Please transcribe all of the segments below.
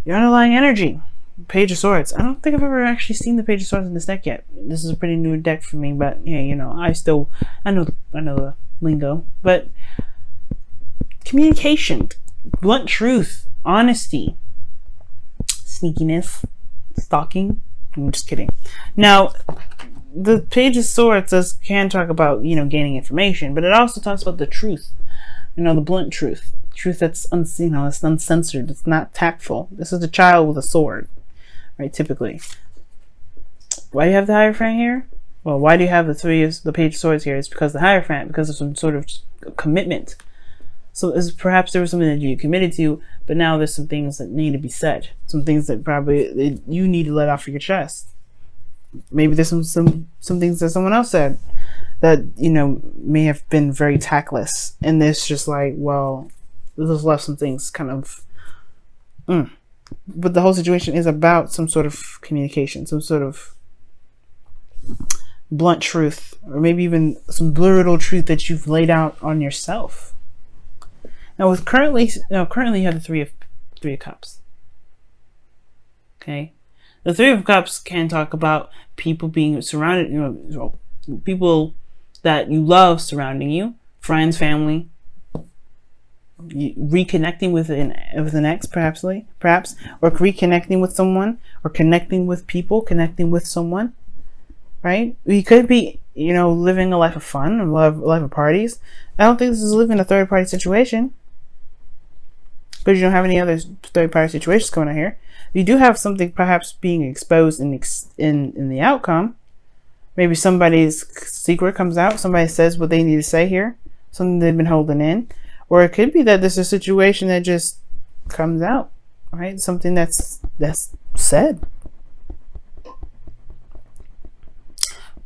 Your underlying energy. Page of Swords. I don't think I've ever actually seen the Page of Swords in this deck yet. This is a pretty new deck for me, but yeah, you know, I know the lingo. But communication, blunt truth, honesty, sneakiness, stalking. I'm just kidding. Now, the Page of Swords can talk about, you know, gaining information, but it also talks about the truth. You know, the blunt truth. Truth that's it's uncensored. It's not tactful. This is a child with a sword. Right, typically. Why do you have the Hierophant here? Well, why do you have the Page of Swords here? It's because the Hierophant, because of some sort of commitment. So perhaps there was something that you committed to, but now there's some things that need to be said. Some things that probably you need to let off of your chest. Maybe there's some things that someone else said that, you know, may have been very tactless. And it's just like, well, this left some things kind of... But the whole situation is about some sort of communication, some sort of blunt truth, or maybe even some brutal truth that you've laid out on yourself. Now, with currently you have the Three of Cups. Okay, the Three of Cups can talk about people being surrounded, you know, people that you love surrounding you, friends, family. Reconnecting with an ex, perhaps, or reconnecting with someone, or connecting with people, connecting with someone, right? You could be, you know, living a life of fun, a life of parties. I don't think this is living a third party situation, because you don't have any other third party situations going on here. You do have something perhaps being exposed in the outcome. Maybe somebody's secret comes out. Somebody says what they need to say here, something they've been holding in. Or it could be that there's a situation that just comes out, right? Something that's said.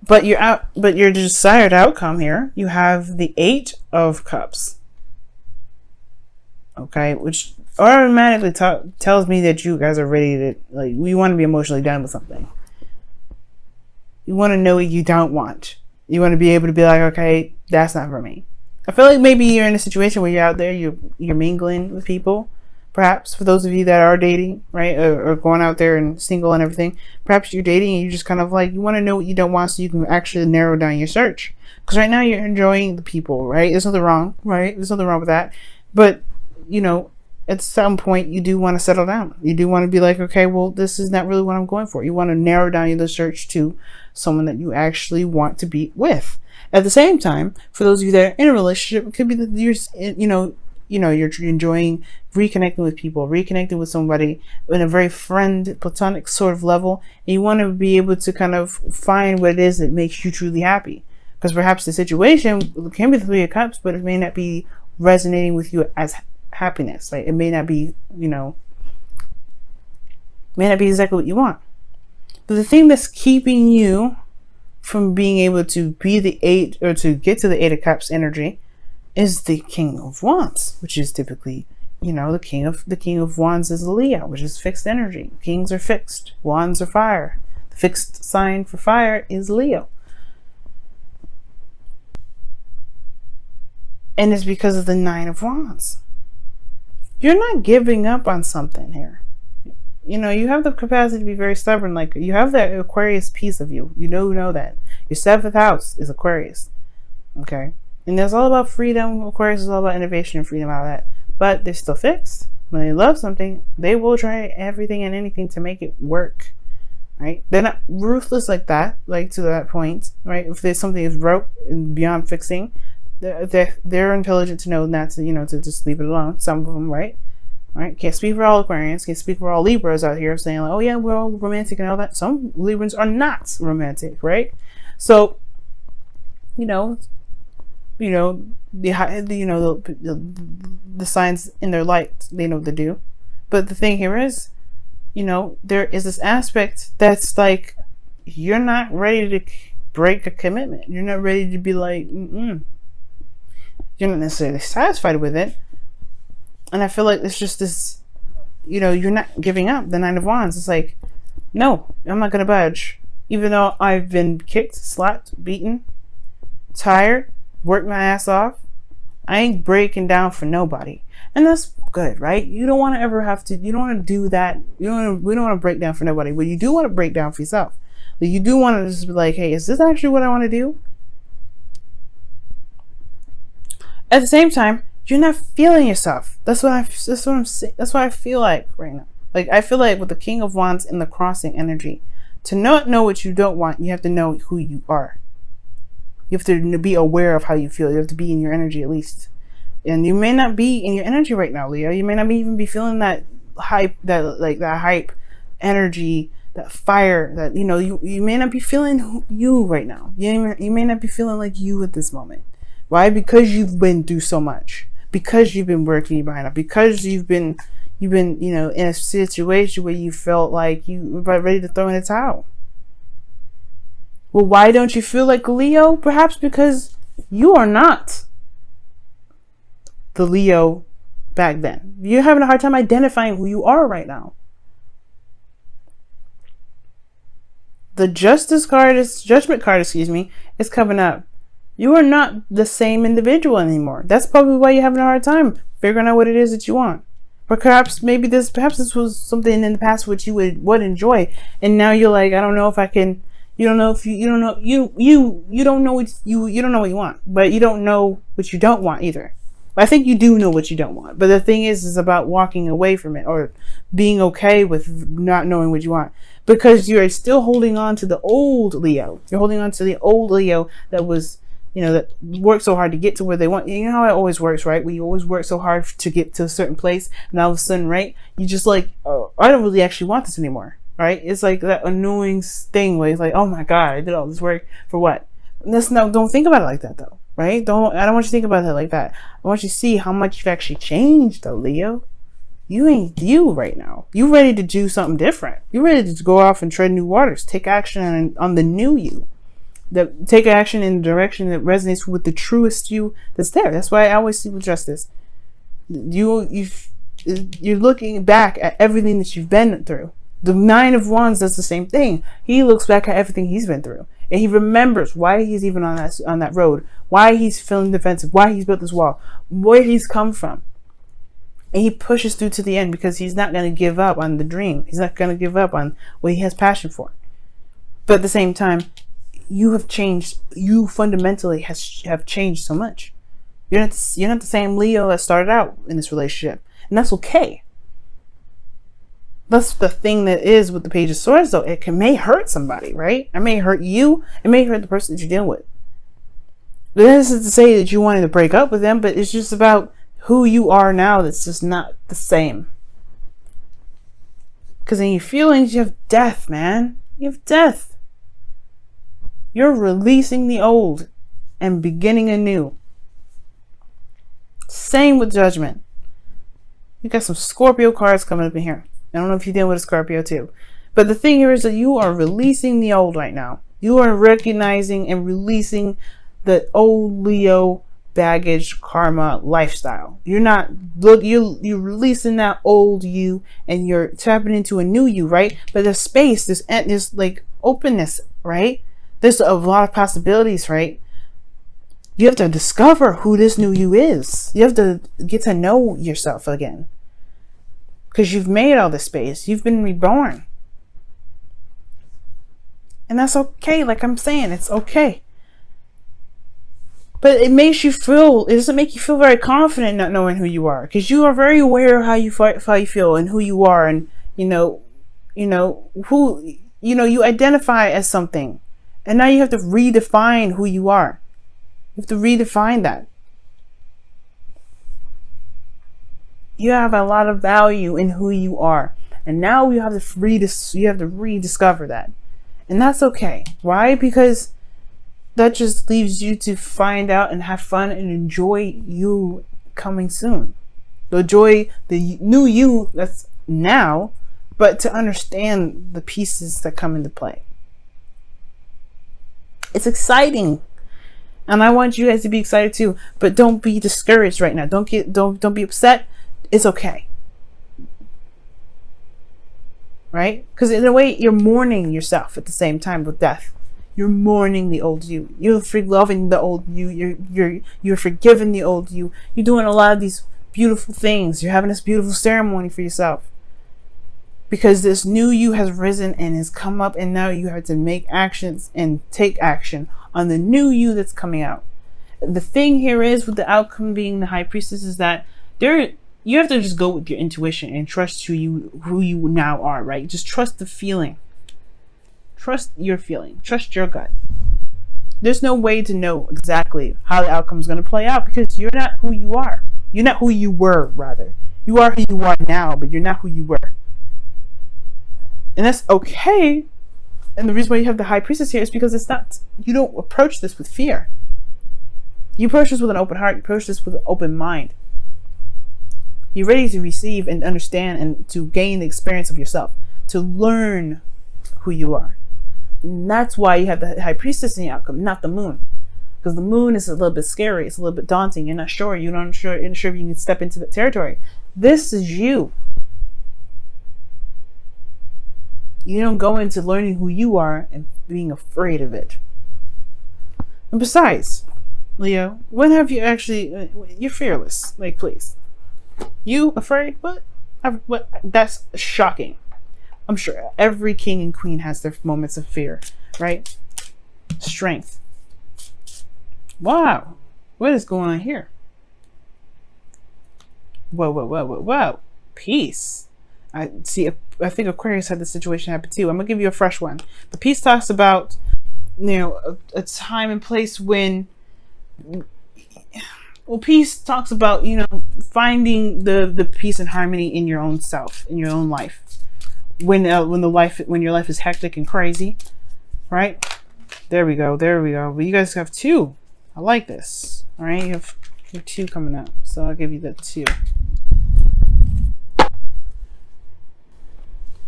But your desired outcome here, you have the Eight of Cups. Okay, which automatically tells me that you guys are ready to, like, you want to be emotionally done with something. You want to know what you don't want. You want to be able to be like, okay, that's not for me. I feel like maybe you're in a situation where you're out there, you're mingling with people, perhaps, for those of you that are dating, right, or going out there and single and everything. Perhaps you're dating and you just kind of like, you want to know what you don't want so you can actually narrow down your search. Because right now you're enjoying the people, right? There's nothing wrong, right? There's nothing wrong with that. But, you know, at some point you do want to settle down. You do want to be like, okay, well, this is not really what I'm going for. You want to narrow down your search to someone that you actually want to be with. At the same time, for those of you that are in a relationship, it could be that you're enjoying reconnecting with people, reconnecting with somebody in a very platonic sort of level, and you want to be able to kind of find what it is that makes you truly happy. Because perhaps the situation can be the Three of Cups, but it may not be resonating with you as happiness. Like, it may not be, may not be exactly what you want. But the thing that's keeping you from being able to be the Eight, or to get to the Eight of Cups energy, is the King of Wands, which is typically, the King of Wands is Leo, which is fixed energy. Kings are fixed, wands are fire. The fixed sign for fire is Leo. And it's because of the Nine of Wands. You're not giving up on something here. You have the capacity to be very stubborn. Like, you have that Aquarius piece of you. You know that. Your 7th house is Aquarius. Okay? And that's all about freedom. Aquarius is all about innovation and freedom, all that. But they're still fixed. When they love something, they will try everything and anything to make it work. Right? They're not ruthless like that, like to that point. Right? If there's something that's broke and beyond fixing, they're intelligent to know not to, to just leave it alone. Some of them, right? Right? Can't speak for all Aquarians, can't speak for all Libras out here saying like, oh yeah, we're all romantic and all that. Some Librans are not romantic, right? So, the signs in their light, they know what to do. But the thing here is, there is this aspect that's like, you're not ready to break a commitment. You're not ready to be like, You're not necessarily satisfied with it. And I feel like it's just this, you're not giving up. The Nine of Wands. It's like, no, I'm not going to budge. Even though I've been kicked, slapped, beaten, tired, worked my ass off, I ain't breaking down for nobody. And that's good, right? You don't want to ever have to, you don't want to do that. We don't want to break down for nobody, but you do want to break down for yourself. But you do want to just be like, hey, is this actually what I want to do? At the same time, you're not feeling yourself. That's what I'm saying. That's what I feel like right now. Like, I feel like with the King of Wands and the crossing energy, to not know what you don't want, you have to know who you are. You have to be aware of how you feel. You have to be in your energy at least. And you may not be in your energy right now, Leo. You may not even be feeling that hype, that hype energy, that fire, that, you know, you may not be feeling you right now. You may not be feeling like you at this moment. Why? Because you've been through so much. Because you've been working behind it. Because you've been, you know, in a situation where you felt like you were ready to throw in the towel. Well, why don't you feel like Leo? Perhaps because you are not the Leo back then. You're having a hard time identifying who you are right now. The judgment card, excuse me, is coming up. You are not the same individual anymore. That's probably why you're having a hard time figuring out what it is that you want. Perhaps this was something in the past which you would enjoy, and now you're like, I don't know if I can. You don't know what you don't know what you want, but you don't know what you don't want either. I think you do know what you don't want, but the thing is about walking away from it or being okay with not knowing what you want, because you're still holding on to the old Leo. You're holding on to the old Leo that was, you know, that worked so hard to get to where they want. You know how it always works, right? We always work so hard to get to a certain place, and all of a sudden, right, you just like, oh, I don't really actually want this anymore, right? It's like that annoying thing where it's like, oh my God, I did all this work for what? Don't think about it like that though, right? I don't want you to think about it like that. I want you to see how much you've actually changed though, Leo. You ain't you right now. You ready to do something different. You ready to go off and tread new waters. Take action on the new you. Take action in the direction that resonates with the truest you that's there. That's why I always see with justice. You're looking back at everything that you've been through. The Nine of Wands does the same thing. He looks back at everything he's been through, and he remembers why he's even on that road, why he's feeling defensive, why he's built this wall, where he's come from, and he pushes through to the end because he's not going to give up on the dream. He's not going to give up on what he has passion for. But at the same time, you have changed. You fundamentally have changed so much. You're not the same Leo that started out in this relationship, and that's okay. That's the thing that is with the Page of Swords, though. It may hurt somebody, right? It may hurt you. It may hurt the person that you're dealing with. But this isn't to say that you wanted to break up with them, but it's just about who you are now that's just not the same. Because in your feelings, you have death, man. You have death. You're releasing the old and beginning anew. Same with Judgment. You got some Scorpio cards coming up in here. I don't know if you're dealing with a Scorpio too. But the thing here is that you are releasing the old right now. You are recognizing and releasing the old Leo baggage, karma, lifestyle. You're you're releasing that old you and you're tapping into a new you, right? But there's space, there's like openness, right? There's a lot of possibilities, right? You have to discover who this new you is. You have to get to know yourself again. Because you've made all this space. You've been reborn. And that's okay. Like I'm saying, it's okay. But it doesn't make you feel very confident not knowing who you are. Because you are very aware of how you feel and who you are. And, you identify as something. And now you have to redefine who you are. You have to redefine that. You have a lot of value in who you are. And now you have to rediscover that. And that's okay. Why? Because that just leaves you to find out and have fun and enjoy you coming soon. Enjoy the new you that's now, but to understand the pieces that come into play. It's exciting. And I want you guys to be excited too. But don't be discouraged right now. Don't be upset. It's okay. Right? Because in a way, you're mourning yourself at the same time with death. You're mourning the old you. You're loving the old you. You're forgiving the old you. You're doing a lot of these beautiful things. You're having this beautiful ceremony for yourself. Because this new you has risen and has come up, and now you have to make actions and take action on the new you that's coming out. The thing here is, with the outcome being the high priestess, is that you have to just go with your intuition and trust who you now are, right? Just trust the feeling. Trust your feeling. Trust your gut. There's no way to know exactly how the outcome is going to play out, because you're not who you are. You're not who you were, rather. You are who you are now, but you're not who you were. And that's okay. And the reason why you have the high priestess here is because you don't approach this with fear. You approach this with an open heart. You approach this with an open mind. You're ready to receive and understand and to gain the experience of yourself, to learn who you are. And that's why you have the high priestess in the outcome, not the moon. Because the moon is a little bit scary. It's a little bit daunting. You're not sure. You're not sure if you can step into the territory. This is you. You don't go into learning who you are and being afraid of it. And besides, Leo, when have you actually... You're fearless. Like, please. You afraid? What? That's shocking. I'm sure every king and queen has their moments of fear, right? Strength. Wow. What is going on here? Whoa. Peace. I think Aquarius had this situation happen too. I'm gonna give you a fresh one. The peace talks about, a time and place when, peace talks about, finding the peace and harmony in your own self, in your own life. When your life is hectic and crazy, right? There we go. But you guys have two. I like this. All right, you have two coming up, so I'll give you the two.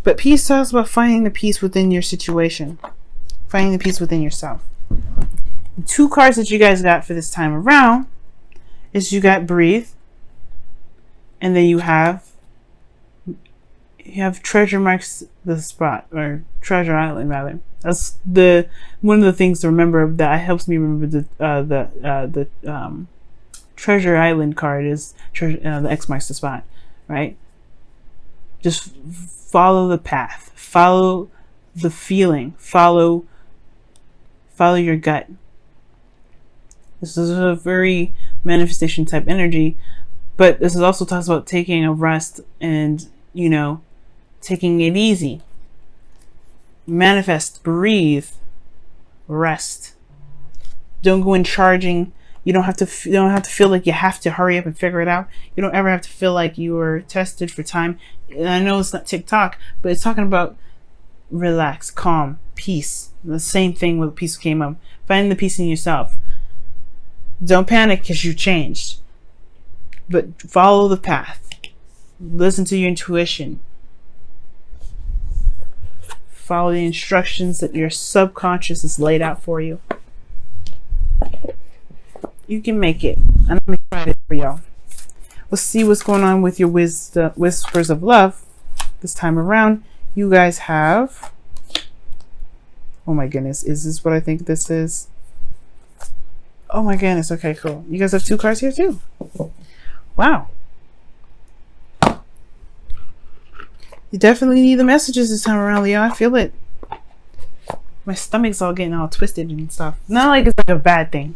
But peace talks about finding the peace within your situation, finding the peace within yourself. The two cards that you guys got for this time around is you got breathe, and then you have treasure marks the spot, or treasure island rather. That's one of the things to remember that helps me remember the treasure island card is the X marks the spot, right? Just follow the path, follow the feeling, follow your gut. This is a very manifestation type energy, but this is also talks about taking a rest and taking it easy. Manifest, breathe, rest. Don't go in charging. You don't have to feel like you have to hurry up and figure it out. You don't ever have to feel like you are tested for time. And I know it's not TikTok, but it's talking about relax, calm, peace. The same thing with peace came up. Finding the peace in yourself. Don't panic because you changed. But follow the path. Listen to your intuition. Follow the instructions that your subconscious has laid out for you. You can make it. And I'm excited for y'all. Let's see what's going on with your whispers of love this time around. You guys have... Oh my goodness. Is this what I think this is? Oh my goodness. Okay, cool. You guys have two cards here too. Wow. You definitely need the messages this time around, Leo. I feel it. My stomach's all getting all twisted and stuff. Not like it's like a bad thing,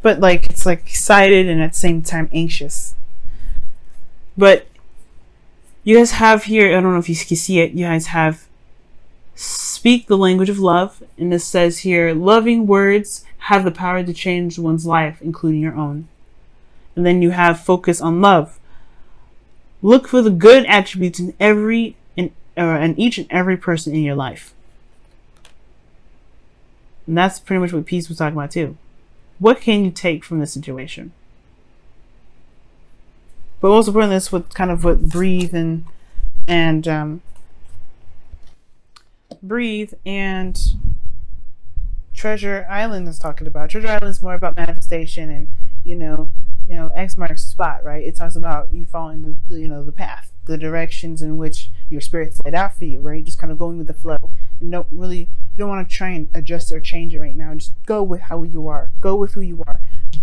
but like it's like excited and at the same time anxious. But you guys have here, I don't know if you can see it, you guys have speak the language of love. And this says here, loving words have the power to change one's life, including your own. And then you have focus on love. Look for the good attributes in each and every person in your life. And that's pretty much what peace was talking about too. What can you take from this situation? But also putting this with kind of what breathe and Treasure Island is talking about. Treasure Island is more about manifestation and X marks the spot, right? It talks about you following the path, the directions in which your spirit's laid out for you, right? Just kind of going with the flow, and you don't want to try and adjust or change it right now. Just go with how you are. Go with who you are.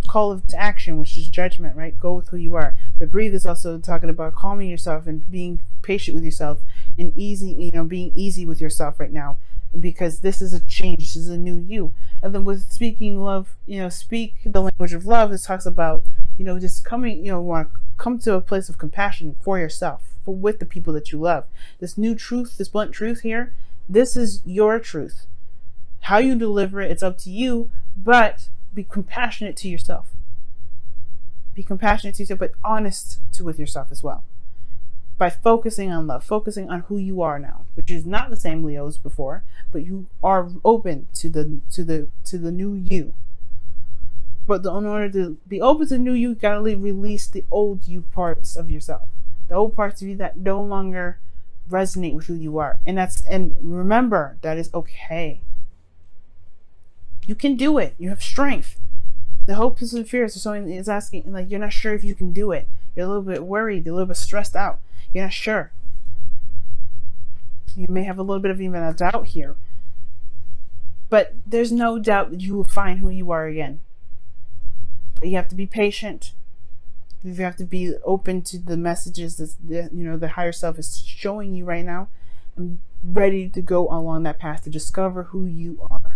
Call to action, which is judgment, right? Go with who you are. But breathe is also talking about calming yourself and being patient with yourself and being easy with yourself right now, because this is a change. This is a new you. And then with speaking love, speak the language of love. It talks about, just coming, want to come to a place of compassion for yourself, with the people that you love. This new truth, this blunt truth here, this is your truth. How you deliver it, it's up to you, but be compassionate to yourself. Be compassionate to yourself, but honest with yourself as well. By focusing on love, focusing on who you are now, which is not the same Leo as before, but you are open to the new you. But in order to be open to the new you gotta release the old you parts of yourself, the old parts of you that no longer resonate with who you are. And remember, that is okay. You can do it. You have strength. The hopes and fears of someone is asking, like, you're not sure if you can do it. You're a little bit worried, a little bit stressed out. You're not sure. You may have a little bit of even a doubt here. But there's no doubt that you will find who you are again. But you have to be patient. You have to be open to the messages that the higher self is showing you right now, and ready to go along that path to discover who you are.